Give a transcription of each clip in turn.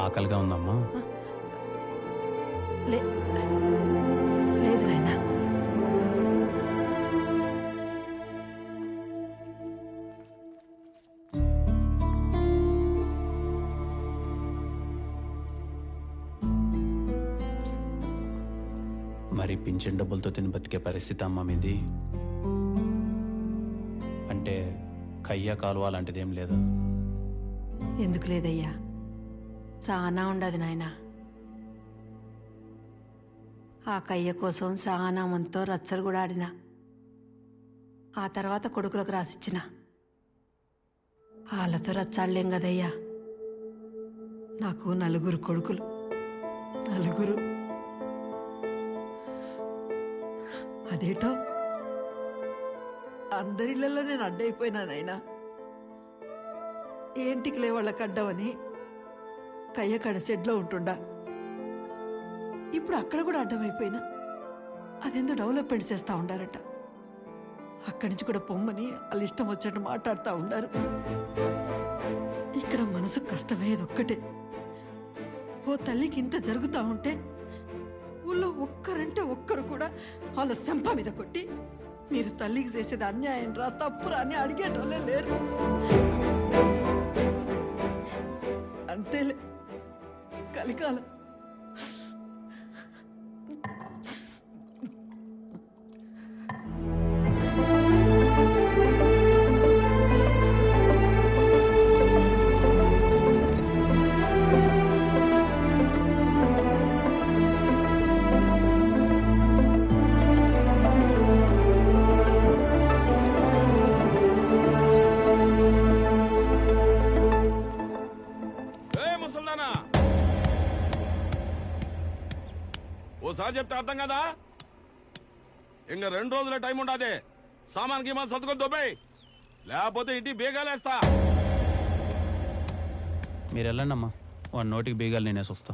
ఆకలిగా ఉందమ్మా. లేదు నాయనా. మరి పింఛన్ డబ్బులతో తిని బతికే పరిస్థితి అమ్మా మీది. అంటే కయ్య కాలువ లాంటిదేం లేదా? ఎందుకు లేదయ్యా, చాలా ఉండదు నాయనా. ఆ కయ్య కోసం చాలా మందితో రచ్చలు కూడా ఆడినా. ఆ తర్వాత కొడుకులకు రాసిచ్చిన. వాళ్ళతో రచ్చాడలేం కదయ్యా. నాకు 4 కొడుకులు, 4. అదేటో అందరిళ్ళల్లో నేను అడ్డైపోయినానైనా. ఏంటికి లే వాళ్ళకి అడ్డమని కయ్యకాడ షెడ్లో ఉంటుండా. ఇప్పుడు అక్కడ కూడా అడ్డమైపోయినా. అదెందో డెవలప్మెంట్ చేస్తూ ఉండారట. అక్కడి నుంచి కూడా పొమ్మని వాళ్ళు ఇష్టం వచ్చినట్టు మాట్లాడుతూ ఉండారు. ఇక్కడ మనసు కష్టమయ్యేది ఒక్కటే. ఓ తల్లికి ఇంత జరుగుతూ ఉంటే ఊళ్ళో ఒక్కరంటే ఒక్కరు కూడా వాళ్ళ శంప మీద కొట్టి మీరు తల్లికి చేసేది అన్యాయం రా, తప్పురా అని అడిగేటోళ్ళే లేరు. అంతేలే కలికాలం. ఓసారి చెప్తే అర్థం కదా. ఇంకా 2 రోజుల టైం ఉండదే. సామాన్ గీమాన్ సర్దుకొని దొబ్బై, లేకపోతే ఇంటి బేగాలేస్తా. మీరు వెళ్ళండి అమ్మా, వాడి నోటికి బీగాలు నేనేసి వస్తా.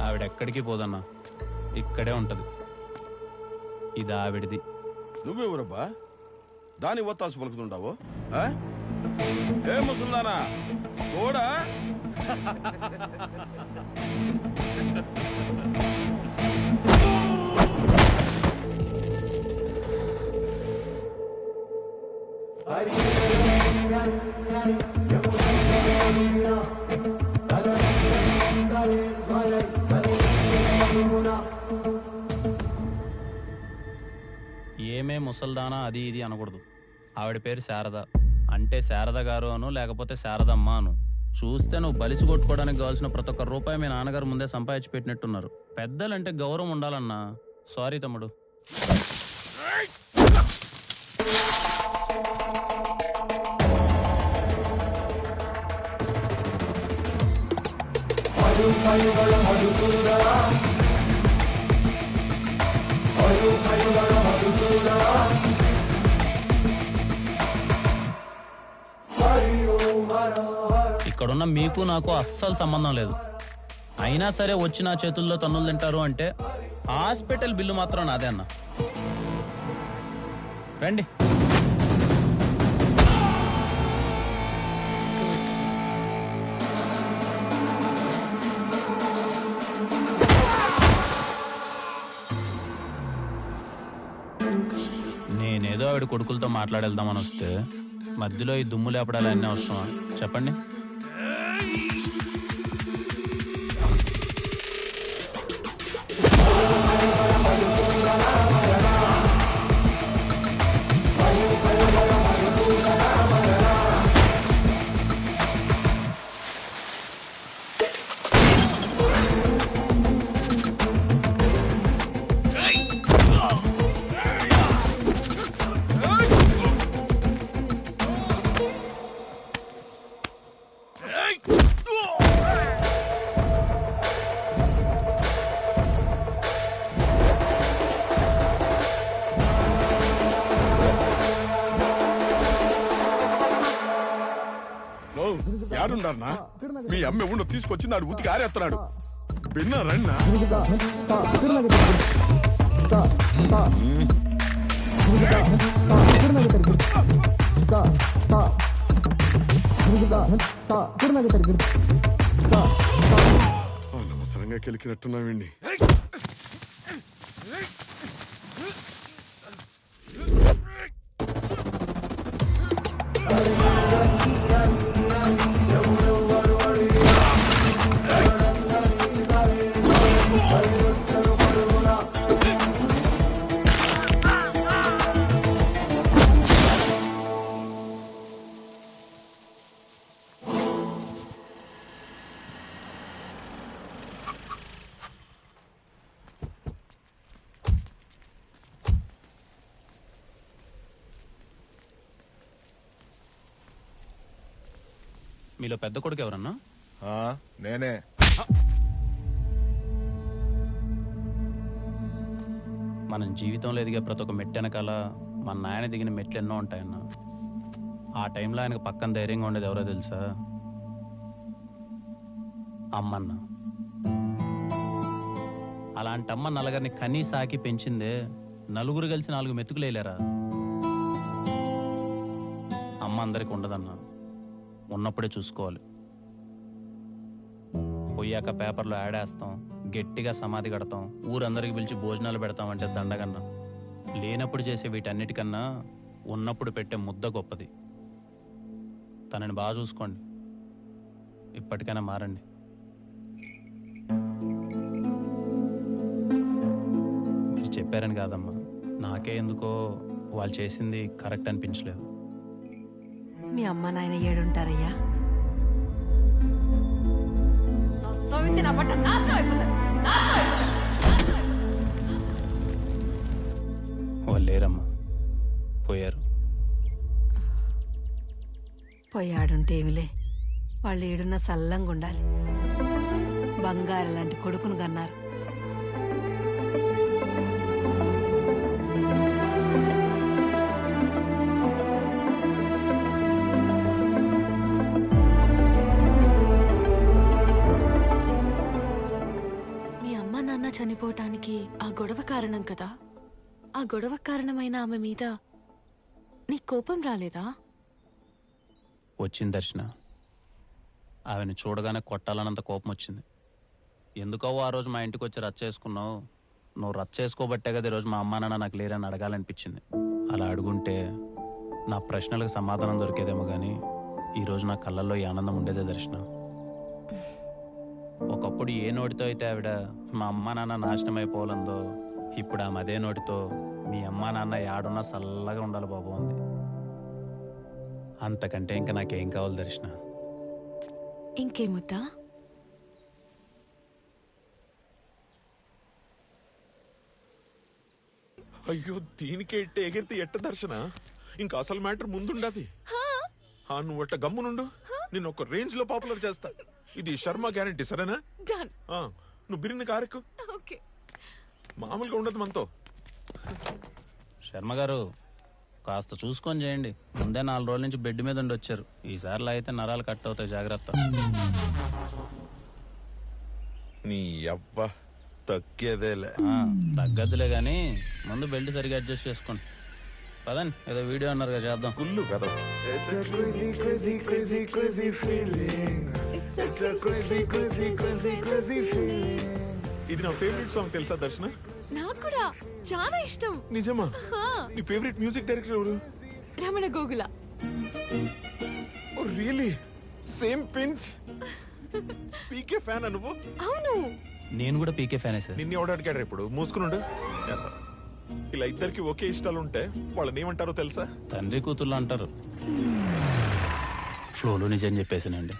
ఆవిడెక్కడికి పోదన్నా, ఇక్కడే ఉంటది. ఇది ఆవిడిది. నువ్వెవరబ్బా దాని ఒత్తాసు పలుకుతుంటావు? ఏ ముసల్దానా కూడా ఏమే ముసల్దానా అది ఇది అనకూడదు. ఆవిడ పేరు శారద. అంటే శారద గారు అను, లేకపోతే శారదమ్మ అను. చూస్తే నువ్వు బలిసి కొట్టుకోవడానికి కావాల్సిన ప్రతి ఒక్క రూపాయి మీ నాన్నగారు ముందే సంపాదించి పెట్టినట్టున్నారు. పెద్దలంటే గౌరవం ఉండాలన్నా. సారీ తమ్ముడు. ఇక్కడున్న మీకు నాకు అస్సలు సంబంధం లేదు. అయినా సరే వచ్చి నా చేతుల్లో తన్నులు తింటారు అంటే హాస్పిటల్ బిల్లు మాత్రం నాదే అన్న. రండి. నేనేదో ఆవిడ కొడుకులతో మాట్లాడేద్దామని వస్తే మధ్యలో ఈ దుమ్ము లేపడాలి అన్నీ అవసరమా చెప్పండి? యాడున్నారన్నా? మీ అమ్మ ఉండ తీసుకొచ్చి నాడు ఉతికి ఆరేస్తున్నాడు. విన్నారన్నా అనవసరంగా కెలికినట్టున్నావండి. మీలో పెద్ద కొడుకు ఎవరన్నా? నేనే. మనం జీవితంలో ఎదిగే ప్రతి ఒక్క మెట్టు వెనకాల మన నాయన దిగిన మెట్లు ఎన్నో ఉంటాయన్నా. ఆ టైంలో ఆయనకు పక్కన ధైర్యంగా ఉండేది ఎవరో తెలుసా? అమ్మన్న. అలాంటి అమ్మ నలుగురిని కనీ సాకి పెంచిందే నలుగురు కలిసి 4 మెతుకులేలేరా. అమ్మ అందరికి ఉండదన్నా, ఉన్నప్పుడే చూసుకోవాలి. పోయాక పేపర్లో యాడ్ వేస్తాం, గట్టిగా సమాధి కడతాం, ఊరందరికి పిలిచి భోజనాలు పెడతాం అంటే దండగన్నా. లేనప్పుడు చేసే వీటన్నిటికన్నా ఉన్నప్పుడు పెట్టే ముద్ద గొప్పది. తనని బాగా చూసుకోండి. ఇప్పటికైనా మారండి. మీరు చెప్పారని కాదమ్మా, నాకే ఎందుకో వాళ్ళు చేసింది కరెక్ట్ అనిపించలేదు. మీ అమ్మ నాయన ఏడుంటారయ్యా? వాళ్ళు లేరమ్మా, పోయారు. పోయాడుంటే ఏమిలే, వాళ్ళు ఏడున్న సల్లంగా ఉండాలి. బంగారు లాంటి కొడుకును కన్నారు. చనిపోవటానికి ఆ గొడవ కారణం కదా. ఆ గొడవ కారణమైన ఆమె మీద నీ కోపం రాలేదా? వచ్చింది దర్శన. ఆమెను చూడగానే కొట్టాలన్నంత కోపం వచ్చింది. ఎందుకో ఆ రోజు మా ఇంటికి వచ్చి రచ్చ చేసుకున్నావు. నువ్వు రచ్చ చేసుకోబట్టే కదా ఈరోజు మా అమ్మా నాన్న నాకు లేరని అడగాలనిపించింది. అలా అడుగుంటే నా ప్రశ్నలకు సమాధానం దొరికేదేమో కానీ ఈరోజు నా కళ్ళల్లో ఈ ఆనందం ఉండేదే దర్శన. ఒకప్పుడు ఏ నోటితో అయితే ఆవిడ మా అమ్మా నాన్న నాశనం అయిపోవాలందో, ఇప్పుడు ఆమె అదే నోటితో మీ అమ్మా నాన్న యాడున్నా చల్లగా ఉండాలి బాబు ఉంది. అంతకంటే ఇంకా నాకేం కావాలి దర్శన? ఇంకేముద్దా? అయ్యో, దీనికే ఇట్ట ఎగిరితే ఎట్ట దర్శన? ఇంకా అసలు మ్యాటర్ ముందుండది. నువ్వు అట్ట గమ్మునుండు, నేను ఒక రేంజ్ లో పాపులర్ చేస్తా. ఇది శర్మ గ్యారంటీ, సరేనా? నువ్వు బిరిని కారెక్కు. మామూలుగా ఉండదు మనతో. శర్మ గారు కాస్త చూసుకొని చేయండి. ముందే 4 రోజుల నుంచి బెడ్ మీద ఉండి వచ్చారు. ఈసారిలో అయితే నరాలు కట్ అవుతాయి, జాగ్రత్త. నీ అవ్వ తగ్గేదేలే. తగ్గదులే గాని ముందు బెల్ట్ సరిగా అడ్జస్ట్ చేసుకోండి. పదండి, ఏదో వీడియో అన్నారుగా, చేద్దాం. గుళ్ళు కదా. ఇది నా ఫేవరెట్ సాంగ్, తెలుసా దర్శన? నాకు కూడా చాలా ఇష్టం. నిజమా? నీ ఫేవరెట్ మ్యూజిక్ డైరెక్టర్ ఎవరు? Ramana Gogula. Oh really? Same pinch. PK fan నువ్వు? అవును, నేను కూడా పీకే ఫ్యానే సార్. నిన్ను ఎవడు అడిగాడు ఇప్పుడు? మూసుకునుండు. ఇలా ఇద్దరికి ఒకే ఇష్టాలు ఉంటే వాళ్ళని ఏమంటారో తెలుసా? తండ్రి కూతుళ్ళు అంటారు. ఫ్లోలో నిజం చెప్పేసానండి.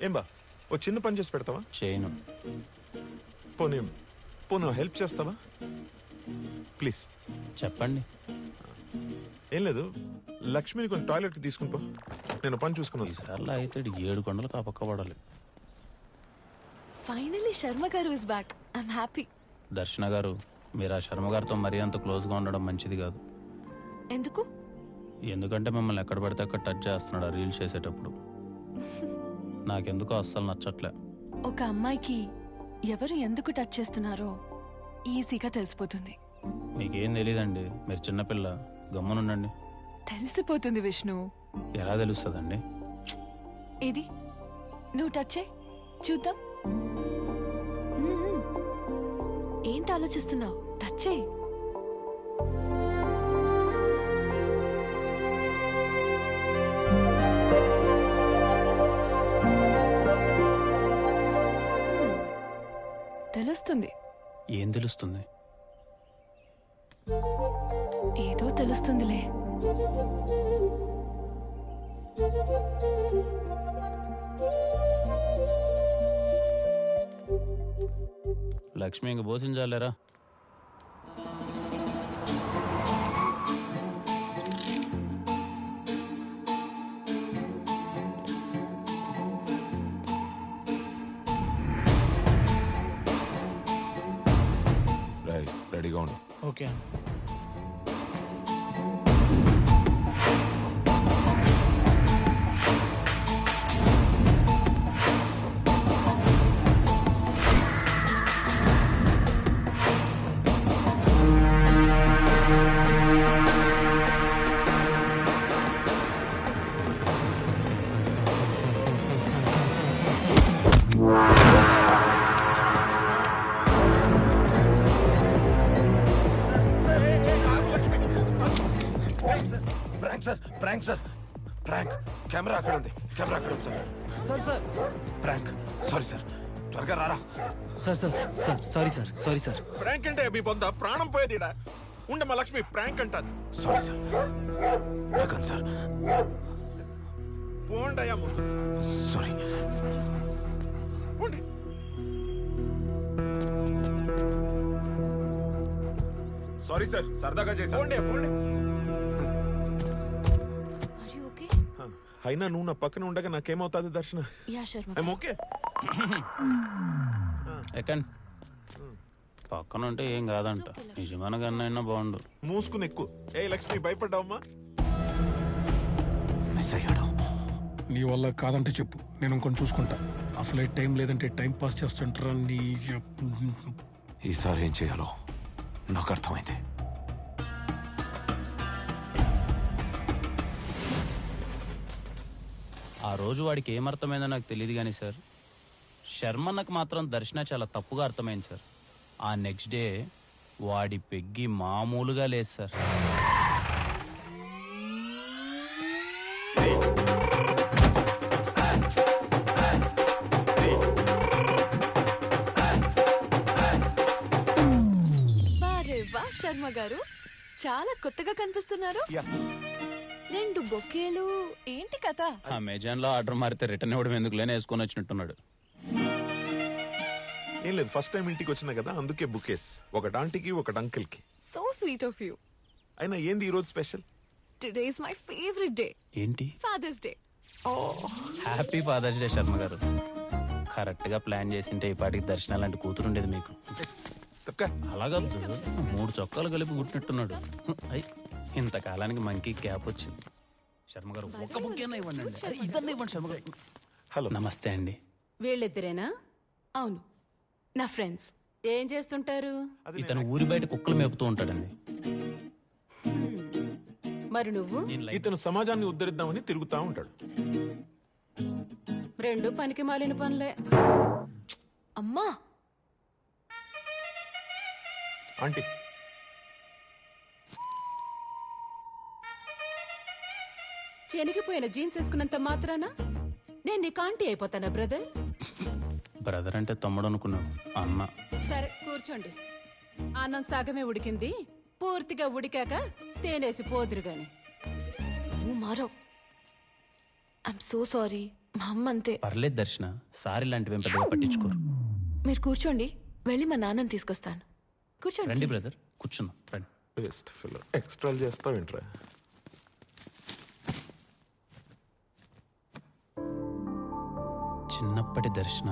ఏం బా, ఓ చిన్న పని చేసి పెడతావా? చేయను. పోనీ హెల్ప్ చేస్తావా ప్లీజ్? చెప్పండి. ఏం లేదు, లక్ష్మిని కొంచెం టాయిలెట్ కి తీసుకుని పో, నేను పని చూసుకుని వస్తా. ఈసారిలో అయితే 7 కొండలు కాపక్క పడాలి. ఫైనలీ శర్మ గారు ఇస్ బ్యాక్. I'm happy. దర్శన గారు, మీరు ఆ శర్మ గారితో మరీ అంత క్లోజ్గా ఉండడం మంచిది కాదు. ఎందుకు? ఎందుకంటే మిమ్మల్ని ఎక్కడ పడితే అక్కడ టచ్ చేస్తున్నాడు ఆ రీల్స్ చేసేటప్పుడు. నాకెందుకో అస్సలు నచ్చట్లే. ఒక అమ్మాయికి ఎవరు ఎందుకు టచ్ చేస్తున్నారో ఈజీగా తెలిసిపోతుంది. మీకేం తెలియదండి, మీరు చిన్నపిల్ల, గమ్మునుండండి. తెలిసిపోతుంది విష్ణు. ఎలా తెలుస్తుందండి? ఏది నువ్వు టచ్ చేయి చూద్దాం. ఏంటి ఆలోచిస్తున్నావు? టచ్ చేయి. తెలుస్తుంది. ఏం తెలుస్తుంది? ఏదో తెలుస్తుందిలే. లక్ష్మి ఇంక పోషించాలేరా? రెడీగా ఉండు. Okay. Prank sir, prank. Camera అక్కడ ఉంది, కెమెరా అక్కడ ఉంది sir. Sir prank. Sorry sir, త్వరగా రారా. Sorry sir. ప్రాంక్ అంటే అభి పొంద ప్రాణం పోయేదిడా. ఉండమ్మా లక్ష్మి, ప్రాంక్ అంటారు. సారీ సార్, నాకన్ సార్. పోండయ్యా ముందు. సారీ, పోండి. సారీ సార్, సరదాగా చేశా. పోండి పోండి. Are you okay? అయినా నువ్వు నా పక్కన ఉండగా నాకేమవుతుంది Darshana? Yeah Sharma. I'm okay. ఎక్కండి. పక్కన ఉంటే ఏం కాదంట. నిజమైన కన్నా బాగుండు. మూసుకుని ఎక్కువ. ఏ లక్ష్మి, భయపడ్డావమ్మా? మిస్ అయ్యాడు. నీ వల్ల కాదంటే చెప్పు, నేను ఇంకొని చూసుకుంటా. అసలే టైం లేదంటే టైం పాస్ చేస్తుంటారా నీ. ఈసారి ఏం చేయాలో నాకు అర్థమైంది. ఆ రోజు వాడికి ఏమర్థమైందో నాకు తెలియదు కానీ సార్, శర్మన్నకు మాత్రం దర్శన చాలా తప్పుగా అర్థమైంది సార్. ఆ నెక్స్ట్ డే వాడి పెగ్గి మామూలుగా లేదు సార్. వారే వా శర్మ గారు, చాలా కొత్తగా కనిపిస్తున్నారు. 2 బొకేలు, ఏంటి కథ? అమెజాన్ లో ఆర్డర్ మారితే రిటర్న్ ఇవ్వడం ఎందుకులేని వేసుకొని వచ్చినట్టున్నాడు. ఏం లేదు, ఫస్ట్ టైం ఇంటికి వచ్చినా కదా, అందుకే బుకేస్. ఒకటి ఆంటీకి, ఒకటి అంకిల్ కి. So sweet of you. అయినా ఏంది ఈ రోజు special? Today is my favourite day, ఏంటి? Father's day. Happy father's day Sharma garu. Correct గా ప్లాన్ చేసింటే ఈ పాటికి దర్శనం లాంటి కూతురు ఉండేది మీకు. అలాగా 3 చొక్కాలు కలిపి కుట్టినట్టున్నాడు. అయ్, ఇంతకాలానికి మంకీ క్యాప్ వచ్చింది. శర్మ గారు ఒక్క బుక్కేనా ఇవ్వండి. ఇద్దరు ఇవ్వండి శర్మ గారు. హలో, నమస్తే అండి. వీళ్ళిద్దరేనా? అవును, నా ఫ్రెండ్స్. ఏం చేస్తుంటారు? ఇతను ఊరి బయట కుక్కలు మేపుతూ ఉంటాడండి. మరి నువ్వు? ఇతను సమాజాన్ని ఉద్ధరిద్దామని తిరుగుతా ఉంటాడు. 2 పనికి మాలిన పనులే. అమ్మా, ఆంటీ, చెనిగిపోయిన జీన్స్ వేసుకున్నంత మాత్రాన నేను నీకు ఆంటీ అయిపోతానా బ్రదర్? బ్రదర్ అంటే తమ్ముడు అనుకున్నావు, అన్న. సరే కూర్చోండి. అన్నం సగమే ఉడికింది, పూర్తిగా ఉడికాక తేనేసి పోదురు గాని. నువ్వు మారవ్. I'm so sorry. మా అమ్మ అంతే. పర్లేదు దర్శన, సారీ లాంటివి పెద్దగా పట్టించుకోరు. మీరు కూర్చోండి, వెళ్ళి మా నాన్నని తీసుకొస్తాను. కూర్చోండి. రండి బ్రదర్, కూర్చుందాం రండి. Best fill. ఎక్స్ట్రా చేస్తావేంట్రా? చిన్నప్పటి దర్శన